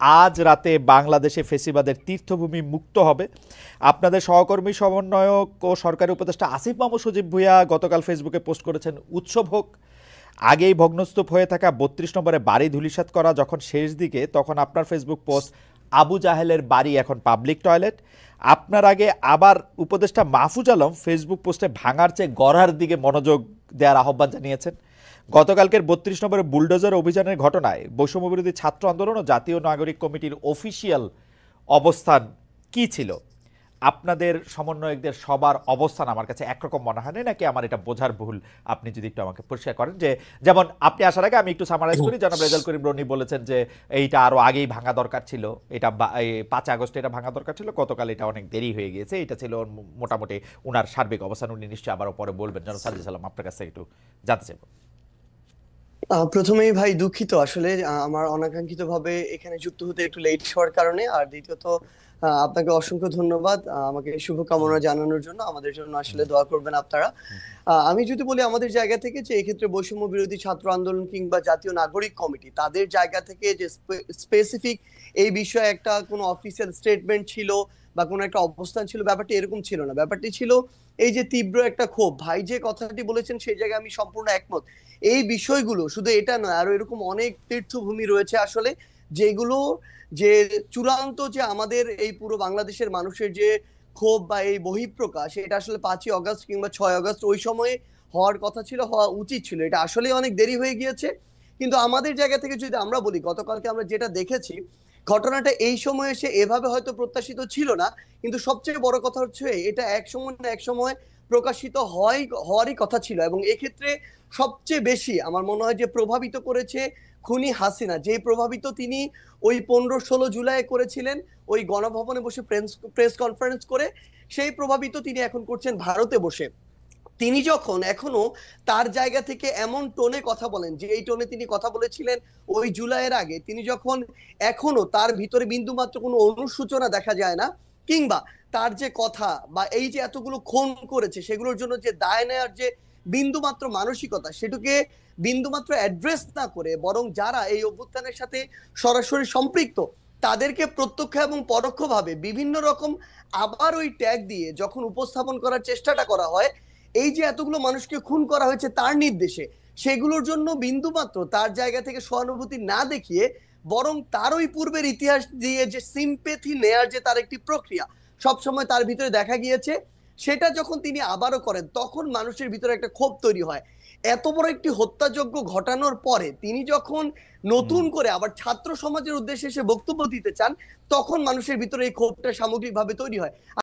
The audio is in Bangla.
আজ রাতে বাংলাদেশে ফেসিবাদের তীর্থভূমি মুক্ত হবে। আপনাদের সহকর্মী সমন্বয়ক ও সরকারি উপদেষ্টা আসিফ মাহমুদ সজীব ভুঁইয়া গতকাল ফেসবুকে পোস্ট করেছেন, উৎসব হোক। আগেই ভগ্নস্তূপ হয়ে থাকা ৩২ নম্বরে বাড়ি ধূলিসাৎ করা যখন শেষ দিকে, তখন আপনার ফেসবুক পোস্ট আবু জাহেলের বাড়ি এখন পাবলিক টয়লেট। আপনার আগে আবার উপদেষ্টা মাহফুজ আলম ফেসবুক পোস্টে ভাঙার চেয়ে গড়ার দিকে মনোযোগ দেওয়ার আহ্বান জানিয়েছেন। গতকালকের ৩২ নম্বরে বুলডোজার অভিযানের ঘটনায় বৈষম্যবিরোধী ছাত্র আন্দোলন ও জাতীয় নাগরিক কমিটির অফিসিয়াল অবস্থান কি ছিল? আপনাদের সমন্বয়কদের সবার অবস্থান আমার কাছে একরকম মনে হয় না, নাকি আমার এটা বোঝার ভুল? আপনি যদি একটু আমাকে পরিষ্কার করেন। যে যেমন আপনি আসার আগে আমি একটু সামারাইজ করি, জনাব রেজাল করিম রনি বলেছেন যে এইটা আরও আগেই ভাঙা দরকার ছিল, এটা ৫ আগস্টে এটা ভাঙা দরকার ছিল, গতকাল এটা অনেক দেরি হয়ে গিয়েছে। এটা ছিল মোটামুটি ওনার সার্বিক অবস্থান। উনি নিশ্চয়ই আবারও পরে বলবেন। জনাব সাজ্জাদ সালাম, আপনার কাছে একটু জানতে চাইব। প্রথমেই ভাই দুঃখিত আসলে আমার অনাকাঙ্ক্ষিত ভাবে এখানে যুক্ত হতে একটু লেট হওয়ার কারণে। আর দ্বিতীয়ত আপনাকে অসংখ্য ধন্যবাদ আমাকে শুভকামনা জানানোর জন্য। আমাদের জন্য আসলে দোয়া করবেন আপনারা। আমি যদি বলি আমাদের জায়গা থেকে, যে এক্ষেত্রে বৈষম্য বিরোধী ছাত্র আন্দোলন কিংবা জাতীয় নাগরিক কমিটি তাদের জায়গা থেকে যে স্পেসিফিক এই বিষয়ে একটা কোনো অফিসিয়াল স্টেটমেন্ট ছিল বা কোনো একটা অবস্থান ছিল, ব্যাপারটি এরকম ছিল না। ব্যাপারটি ছিল এই যে তীব্র একটা ক্ষোভ। ভাই যে কথাটি বলেছেন সেই জায়গায় আমি সম্পূর্ণ একমত। এই বিষয়গুলো শুধু এটা নয়, আরো এরকম অনেক তীর্থভূমি রয়েছে আসলে, যেগুলো যে চূড়ান্ত যে আমাদের এই পুরো বাংলাদেশের মানুষের যে ক্ষোভ বা এই বহিঃপ্রকাশ, এটা আসলে ৫ই অগস্ট কিংবা ৬ আগস্ট ওই সময়ে হওয়ার কথা ছিল, হওয়া উচিত ছিল। এটা আসলে অনেক দেরি হয়ে গিয়েছে। কিন্তু আমাদের জায়গা থেকে যদি আমরা বলি, গতকালকে আমরা যেটা দেখেছি, ঘটনাটা এই সময় এসে এভাবে হয়তো প্রত্যাশিত ছিল না। কিন্তু সবচেয়ে বড় কথা হচ্ছে এটা এক সময় না এক সময় প্রকাশিত হওয়ারই কথা ছিল। এবং এক্ষেত্রে সবচেয়ে বেশি আমার মনে হয় যে প্রভাবিত করেছে খুনি হাসিনা। যে প্রভাবিত তিনি ওই ১৫-১৬ জুলাই করেছিলেন ওই গণভবনে বসে প্রেস কনফারেন্স করে, সেই প্রভাবিত তিনি এখন করছেন ভারতে বসে। তিনি যখন এখনো তার জায়গা থেকে এমন টোনে কথা বলেন, যে এই টোনে তিনি কথা বলেছিলেন ওই জুলাইয়ের আগে, তিনি যখন এখনো তার ভিতরে বিন্দুমাত্র কোনো অনুসূচনা দেখা যায় না, কিংবা তার যে কথা বা এই যে এতগুলো খুন করেছে সেগুলোর জন্য যে দায় নেওয়ার যে বিন্দুমাত্র মানসিকতা, সেটাকে বিন্দুমাত্র অ্যাড্রেস না করে, বরং যারা এই অভ্যুত্থানের সাথে সরাসরি সম্পৃক্ত তাদেরকে প্রত্যক্ষ এবং পরোক্ষভাবে বিভিন্ন রকম আবার ওই ট্যাগ দিয়ে যখন উপস্থাপন করার চেষ্টাটা করা হয়, এই যে এতগুলো মানুষকে খুন করা হয়েছে তার নির্দেশে, সেগুলোর জন্য বিন্দুমাত্র তার জায়গা থেকে সহানুভূতি না দেখিয়ে, বরং তার ওই পূর্বের ইতিহাস দিয়ে যে সিম্পেথি নেয়ার যে তার একটি প্রক্রিয়া সবসময় তার ভিতরে দেখা গিয়েছে, সেটা যখন তিনি আবারও করেন তখন মানুষের ভিতরে একটা ক্ষোভ তৈরি হয়। এত বড় একটি হত্যাযজ্ঞ ঘটানোর পরে তিনি যখন নতুন করে আবার ছাত্র সমাজের উদ্দেশ্যে এসে বক্তব্য দিতে চান, তখন মানুষের ভিতরে এই ক্ষোভটা সামগ্রিকভাবে তৈরি হয়।